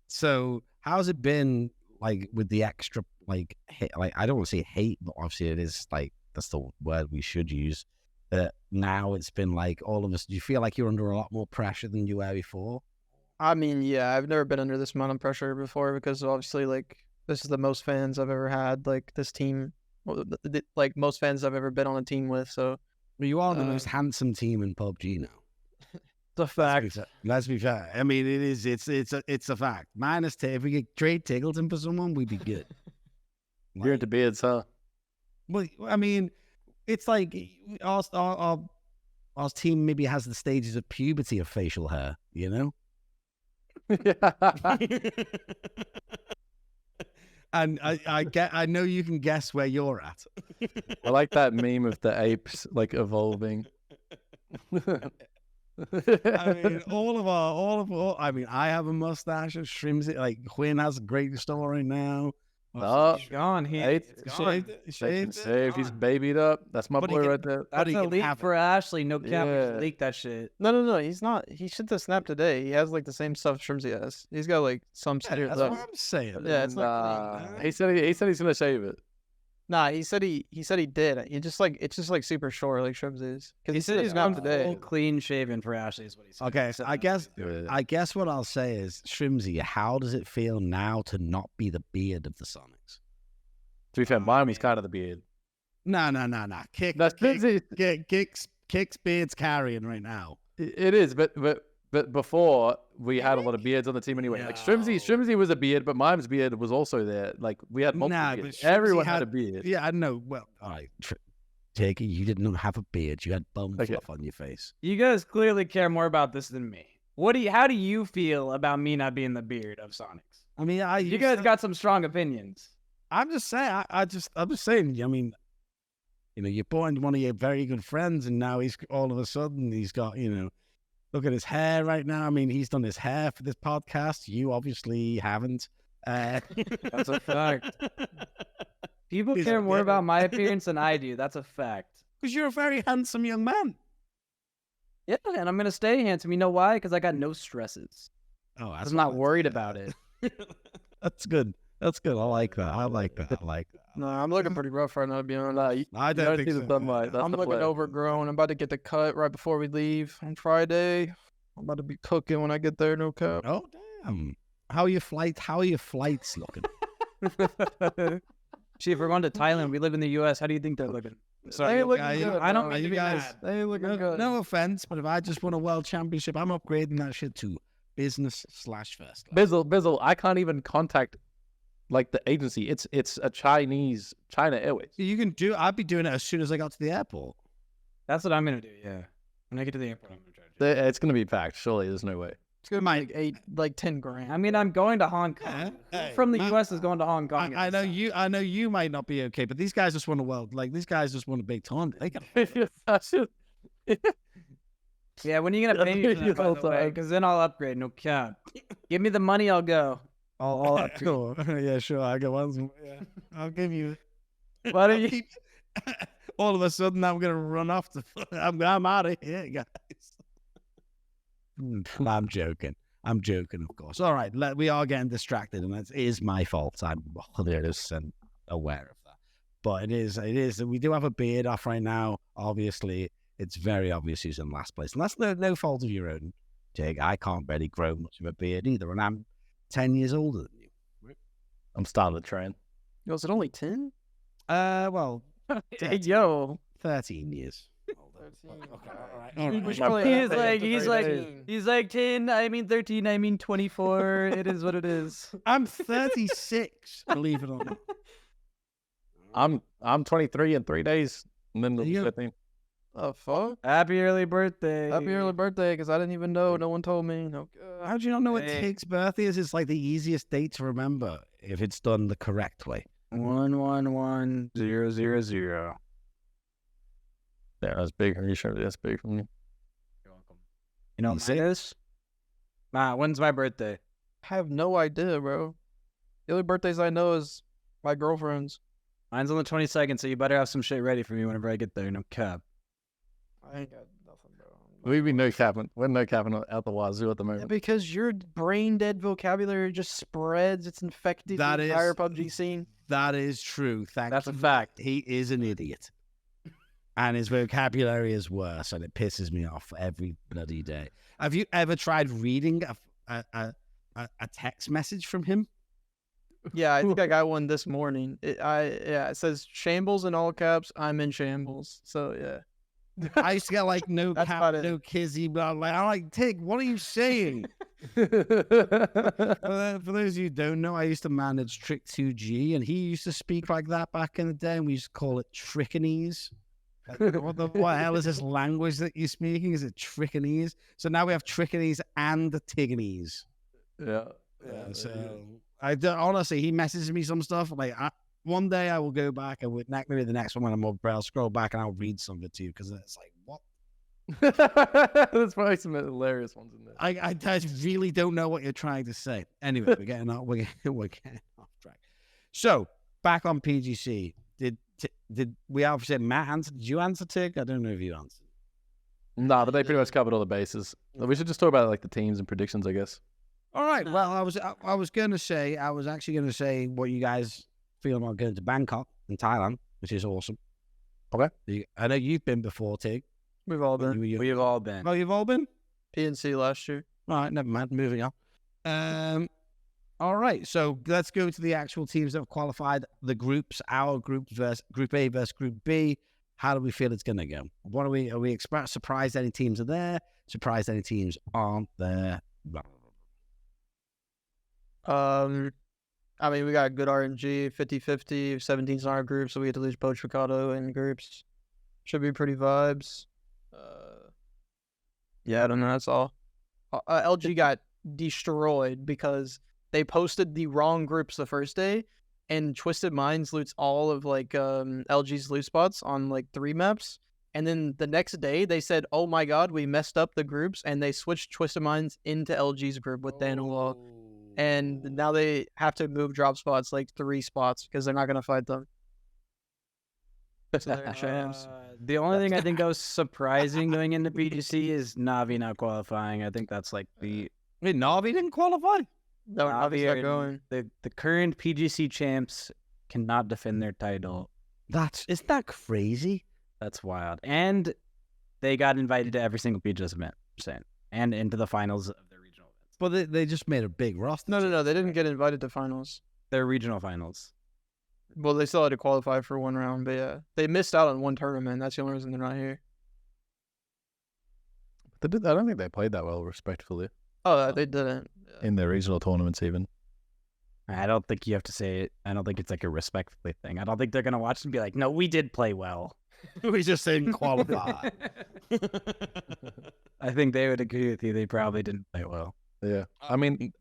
So how's it been, like, with the extra, like I don't want to say hate, but obviously it is, like, that's the word we should use. Now it's been like all of us, do you feel like you're under a lot more pressure than you were before? I mean, yeah, I've never been under this amount of pressure before because obviously, like, this is the most fans I've ever had, like, this team, like, most fans I've ever been on a team with, so. Well, you are the most handsome team in PUBG now. It's a fact. Let's be fair. I mean, it's a fact. Minus if we could trade Tiggleton for someone, we'd be good. You're into beards, huh? Well, I mean, it's like our team maybe has the stages of puberty of facial hair, you know? And I know you can guess where you're at. I like that meme of the apes like evolving. I mean, I mean, I have a mustache of Shrimsy. Like, Quinn has a great story now. Oh, It's gone. Shaved Save, he's babied up. That's my But he boy can- right there. That's he a can leak have for Ashley. No cap. Yeah. Leak that shit. No, he's not. He should have snapped today. He has, like, the same stuff Shrimsy has. He's got, like, some Yeah, serious that's stuff. what I'm saying. Yeah, it's not Nah, clean. he said he's gonna shave it. Nah, he said he did. It's just like super short, like Shrimsy's. Because he said he's gone not today. full clean shaven for Ashley is what he said. Okay, So- I guess what I'll say is, Shrimsy, how does it feel now to not be the beard of the Sonics? To be fair, mine was kind of the beard. No. That's Kick's beard's carrying right now. It is, but before we had a lot of beards on the team anyway. Like Shrimsy was a beard, but Mime's beard was also there. Like we had multiple Nah, beards. but Shrimsy Everyone had had- a beard. Yeah, I know. Well, all right, take it. You didn't have a beard. You had bum Okay. fluff on your face. You guys clearly care more about this than me. How do you feel about me not being the beard of Sonics? I mean, You guys got some strong opinions. I'm just saying. I'm just saying. I mean, you brought in one of your very good friends, and now he's all of a sudden he's got, look at his hair right now. I mean, he's done his hair for this podcast. You obviously haven't. That's a fact. People He's care a more beard. about my appearance than I do. That's a fact. Because you're a very handsome young man. Yeah, and I'm gonna stay handsome. You know why? Because I got no stresses. Oh, that's I'm not worried about it. That's good. That's good. I like that. I like that. I like that. No, I'm looking pretty rough right now, to be honest. Nah, you I don't don't think see so. the sunlight. That's I'm the looking play. overgrown. I'm about to get the cut right before we leave on Friday. I'm about to be cooking when I get there, no cap. Oh damn! How are your flights? How are your flights looking? See, if we're going to Thailand, we live in the U.S. How do you think they're looking? They ain't looking guys- good. I don't bro. Are mean you to be guys? mad. They ain't looking No, good. no offense, but if I just won a world championship, I'm upgrading that shit to business/first class. Bizzle, I can't even contact like the agency. It's a China Airways. You can do. I'd be doing it as soon as I got to the airport. That's what I'm gonna do. Yeah. When I get to the airport, I'm gonna try to do it. It's gonna be packed. Surely, there's no way. It's gonna be like 10 grand. I mean, I'm going to Hong Kong. Yeah. Who Hey, from the man, U.S. is going to Hong Kong. I know you. I know you might not be okay, but these guys just won a world. Like these guys just won a big tournament. They got Yeah, when are you gonna pay me for that, by All the way? time. Because then I'll upgrade. No cap. Give me the money, I'll go. I'll upgrade. Cool. Yeah, sure. I go on. Yeah, I'll give you. Why don't I'll you? keep- All of a sudden, I'm gonna run off to. I'm out of here, guys. I'm joking. I'm joking, of course. All right, we are getting distracted, and it is my fault. I'm 100% aware of that. But it is. We do have a beard off right now. Obviously, it's very obvious who's in last place, and that's no fault of your own, Jake. I can't barely grow much of a beard either, and I'm 10 years older than you. I'm starting the train. Yo, is it only 10? Well, Hey, yo. 13 years. We should probably He's add that like, to he's 13. like, he's like 10. I mean 13. I mean 24. It is what it is. I'm 36, believe it or not. I'm 23 in 3 days, and then There you the go. 15. Oh, fuck. Happy early birthday. Happy early birthday, because I didn't even know. No one told me. No. How do you not know what Hey. Tig's birthday is? It's like the easiest date to remember if it's done the correct way. 111000. Yeah, that's big. Are you sure that's big from you? You're welcome. You know what You mine is? When's my birthday? I have no idea, bro. The only birthdays I know is my girlfriend's. Mine's on the 22nd, so you better have some shit ready for me whenever I get there. No cap. I ain't got nothing, bro. We've been no capping. We're no capping out the wazoo at the Yeah, moment. because your brain dead vocabulary just spreads. It's infected That the is- entire PUBG scene. That is true. That's a fact. He is an idiot. And his vocabulary is worse, and it pisses me off every bloody day. Have you ever tried reading a text message from him? Yeah, I think I got one this morning. It says shambles in all caps. I'm in shambles. So yeah. I used to get like no That's cap, about it. no kizzy, blah, blah. I'm like, Tig, what are you saying? For those of you who don't know, I used to manage Trick 2G, and he used to speak like that back in the day, and we used to call it Trickanese. What the hell is this language that you're speaking? Is it Trickanese? So now we have Trickanese and Tiganese. Yeah. So honestly, he messages me some stuff. Like one day I will go back and maybe the next one when I'm up, I'll scroll back and I'll read some of it to you because it's like what There's probably some hilarious ones in there. I really don't know what you're trying to say. Anyway, we're getting off track. So back on PGC, did we obviously Matt answer? Did you answer, Tig? I don't know if you answered. Nah, but they pretty much covered all the bases. We should just talk about like the teams and predictions, I guess. All right. Well, I was actually gonna say what you guys feel about going to Bangkok in Thailand, which is awesome. Okay. I know you've been before, Tig. We've all been We've all been. Oh, you've all been? PNC last year. All right, never mind. Moving on. All right, so let's go to the actual teams that have qualified. The groups, our group versus Group A versus Group B. How do we feel it's going to go? What are we surprised any teams are there? Surprised any teams aren't there? I mean, we got good RNG, 50-50, 17's in our group, so we get to lose Poach Picado in groups. Should be pretty vibes. Yeah, I don't know. That's all. LG got destroyed because they posted the wrong groups the first day, and Twisted Minds loots all of like LG's loot spots on like 3 maps. And then the next day they said, "Oh my God, we messed up the groups," and they switched Twisted Minds into LG's group with Danwall. And now they have to move drop spots like 3 spots because they're not gonna fight them. So they're champs. The only thing I think that was surprising going into PGC is Navi not qualifying. I think that's like the Wait, Navi didn't qualify? No, Navi's not going. The current PGC champs cannot defend their title. Isn't that crazy? That's wild. And they got invited to every single PGS event, and into the finals of their regional events. But they just made a big roster. No, they didn't get invited to finals. Their regional finals. Well, they still had to qualify for one round, but yeah, they missed out on one tournament. That's the only reason they're not here. I don't think they played that well, respectfully, Oh, they didn't. in their regional tournaments even. I don't think you have to say it. I don't think it's like a respectfully thing. I don't think they're going to watch and be like, no, we did play well. We just didn't qualify. I think they would agree with you. They probably didn't play well. Yeah. I mean,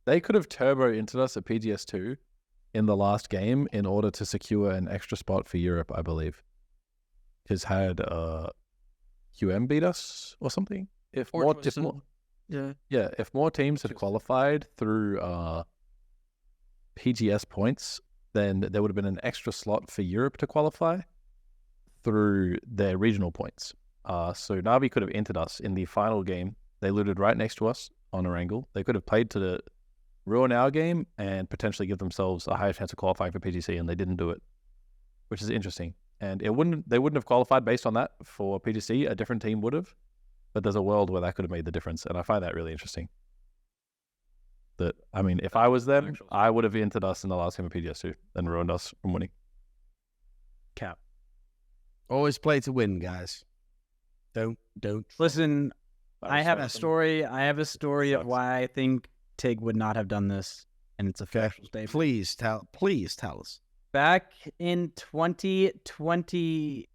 they could have turbo into us at PGS2 in the last game in order to secure an extra spot for Europe, I believe. Because had QM beat us or something? If more teams had qualified through PGS points, then there would have been an extra slot for Europe to qualify through their regional points. So Navi could have entered us in the final game. They looted right next to us on our angle. They could have played to ruin our game and potentially give themselves a higher chance of qualifying for PGC, and they didn't do it, which is interesting. And they wouldn't have qualified based on that for PGC. A different team would have, but there's a world where that could have made the difference, and I find that really interesting. I mean, if I was them, I would have entered us in the last game of PGS2 and ruined us from winning. Cap. Always play to win, guys. Don't. Listen, I have a respect them. story. I have a story of Sucks. why I think Tig would not have done this, and it's a factual statement. Please tell us. Back in 2021,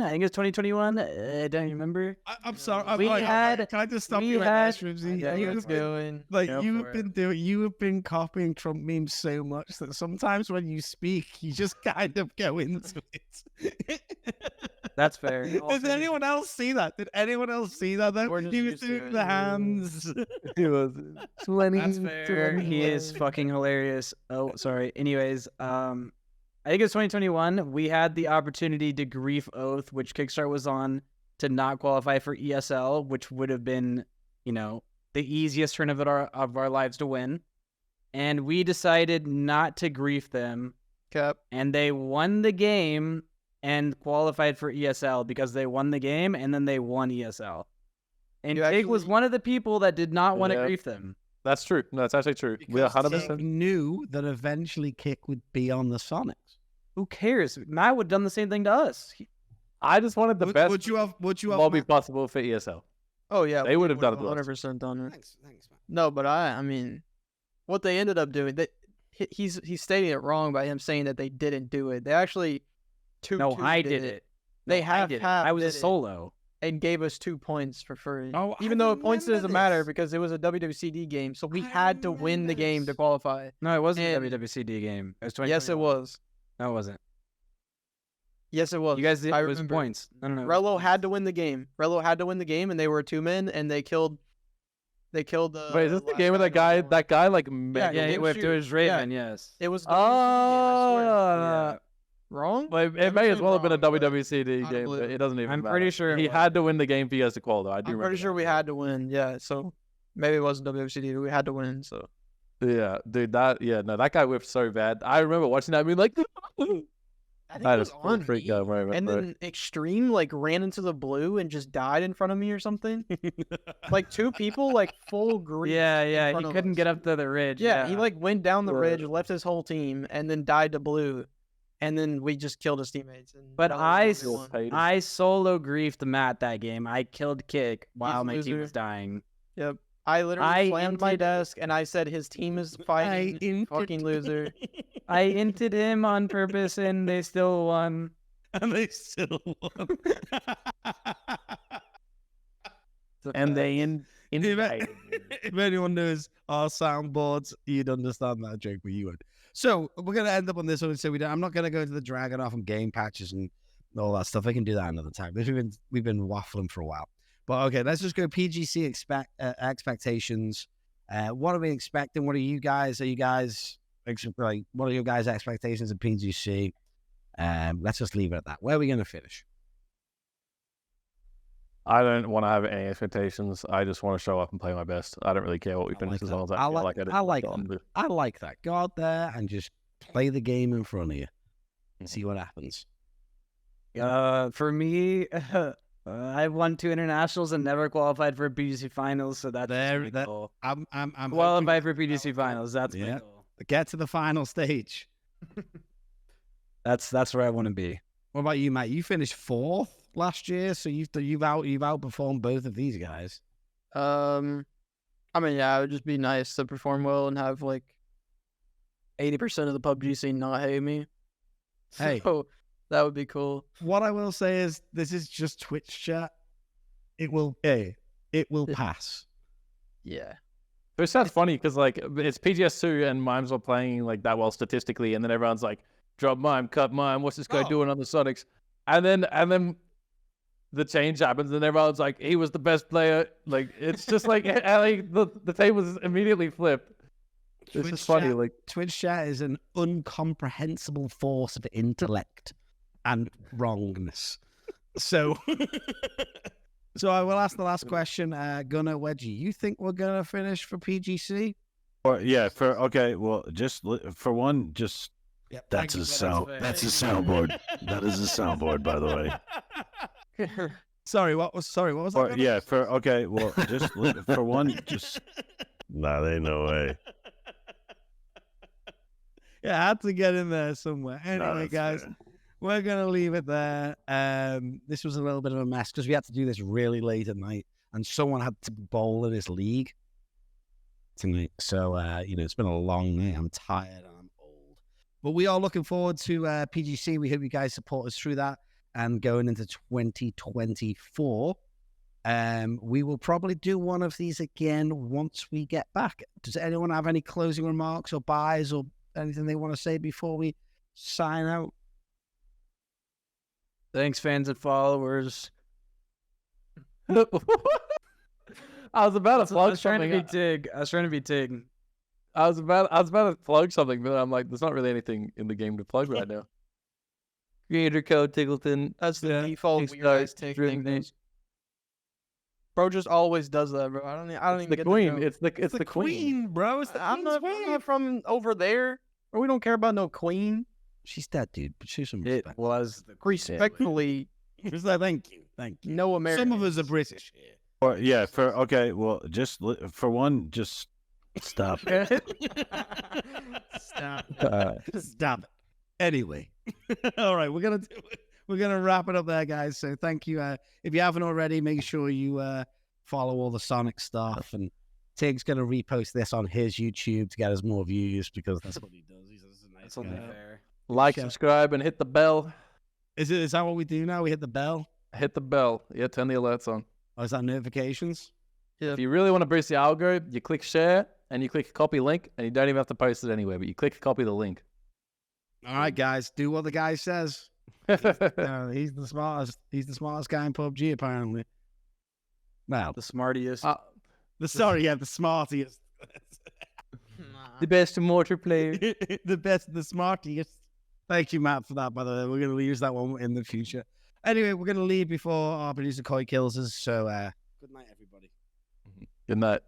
I think it was 2021. I don't remember. I'm sorry. We had- Can I just stop we you had- right there, Shrimsy? Yeah, You let's have been- go in. Like Go you for have been copying Trump memes so much that sometimes when you speak, you just kind of go into it. That's fair. Did anyone else see that? Did anyone else see that? Though We're just he was used to doing it, the yeah. hands. He was. That's fair. He is fucking hilarious. Oh, sorry. Anyways, I think it's 2021. We had the opportunity to grief oath, which Kickstart was on, to not qualify for ESL, which would have been, the easiest tournament of our lives to win. And we decided not to grief them, Cap. and they won the game and qualified for ESL because they won the game and then they won ESL. And You Tig was actually- one of the people that did not want to Yeah. grief them. That's true. No, that's actually true. We are Because 100%. Tig knew that eventually Kick would be on the Sonics. Who cares? Matt would have done the same thing to us. I just wanted the best Would you have lobby possible for ESL. Oh yeah, They would have done it to us. 100% done it. Thanks, man. No, but I mean, what they ended up doing, he's stating it wrong by him saying that they didn't do it. They actually No, I did it. They No, I half did it. half I was a did it solo. and gave us 2 points for free. Oh, Even I though points remember doesn't matter this. because it was a WWCD game, so we I had to win remember the game to this. qualify. No, it wasn't a And- WWCD game. It was 2021. Yes, it was. No, it wasn't. Yes, it was. You guys did. I It was remember. points. No. Rello had to win the game. Rello had to win the game, and they were 2 men, and they killed. They killed the. Wait, is this the last game with that guy? before. That guy like Yeah, mega- yeah, game it was shoot. Raven. Yes. It was. the WWCD game, I swear. Wrong? Well, it I'm may as saying well have been a wrong, but WWCD I game, believe but it. it doesn't even I'm matter. pretty sure it he was. had to win the game for you guys to qual, though. I do I'm remember pretty sure that. we had to win. Yeah, so maybe it wasn't WWCD, but we had to win. So Yeah, dude, that guy whiffed so bad. I remember watching that and being like, I that it is was full on freak me, out moment, and bro. then Extreme like ran into the blue and just died in front of me or something. Like 2 people, like full grief. Yeah, in yeah. He front of couldn't us. get up to the ridge. Yeah, he like went down the Yeah. ridge, left his whole team, and then died to blue, and then we just killed his teammates. And But that was I what we won. Paid. I solo griefed Matt that game. I killed Kick while He's my team loser. was dying. Yep. I literally I slammed my inted- desk and I said his team is fighting. Fucking loser. I inted him on purpose and they still won. And they still won. And they If, if anyone knows our soundboards, you'd understand that joke, but you would. So we're gonna end up on this one. So I'm not gonna go into the dragging off and game patches and all that stuff. I can do that another time. We've been waffling for a while. But okay, let's just go PGC expectations. What are we expecting? What are you guys? What are your guys' expectations of PGC? Let's just leave it at that. Where are we going to finish? I don't want to have any expectations. I just want to show up and play my best. I don't really care what we finish as long as I feel like I did. I like that. Go out there and just play the game in front of you and see what happens. For me, I've won 2 internationals and never qualified for a PGC finals, so that's pretty cool. I'm Qualified for PGC finals. That's pretty cool. Get to the final stage. That's where I want to be. What about you, Matt? You finished 4th last year, so you've outperformed both of these guys. I mean, yeah, it would just be nice to perform well and have like 80% of the PUBG scene not hate me. Hey, So that would be cool. what I will say is this is just Twitch chat. It will pass. Yeah. But it's not funny because like it's PGS2 and mimes are playing like that well statistically, and then everyone's like, drop mime, cut mime. What's this guy doing on the Soniqs? And then the change happens, and everyone's like, he was the best player. Like it's just like the table was immediately flipped. It's just funny. Like Twitch chat is an incomprehensible force of intellect and wrongness. So, so I will ask the last question, Gunnar Wedgie. You think we're gonna finish for PGC? Or yeah, just for one, just Yep, that's a soundboard. That is a soundboard, by the way. Sorry, what was that? Or Gunnar? yeah, just for one, just nah, there ain't no way. Yeah, I had to get in there somewhere. Anyway, that's guys, fair. we're gonna leave it there. This was a little bit of a mess because we had to do this really late at night, and someone had to bowl in this league tonight. So it's been a long night. I'm tired and I'm old, but we are looking forward to PGC. We hope you guys support us through that and going into 2024. We will probably do one of these again once we get back. Does anyone have any closing remarks or buys or anything they want to say before we sign out? Thanks, fans and followers. I was about to I plug was trying to something. be Tig. I was trying to be Tig. I was about to plug something, but I'm like, there's not really anything in the game to plug right now. Creator code Tiggleton. That's the Yeah, default Kickstart, weird ass take driven thing. Bro just always does that, bro. I don't It's even the get queen. The joke. It's the queen. Bro. It's the I'm queen's not wave. from over there. Bro, we don't care about no queen. She's dead, dude. But show some It respect. was the Respectfully, Just like, thank you. no American. Some of us are British here. Or yeah, just for one, just stop. Stop. Stop it. Anyway, all right, we're gonna wrap it up there, guys. So thank you. If you haven't already, make sure you follow all the Sonic stuff. And Tig's gonna repost this on his YouTube to get us more views because that's what he does. He's a nice That's only guy. fair. Like, Yeah. subscribe, and hit the bell. Is that what we do now? We hit the bell. Hit the bell. Yeah, turn the alerts on. Or is that notifications? If you really want to boost the algo, you click share and you click copy link, and you don't even have to post it anywhere, but you click copy the link. All right, guys, do what the guy says. He's the smartest. He's the smartest guy in PUBG, apparently. Well, The smartiest. the smartiest. The best immortal player. The best, the smartiest. Thank you, Matt, for that, by the way. We're going to use that one in the future. Anyway, we're going to leave before our producer Koi kills us. So, good night, everybody. Good night.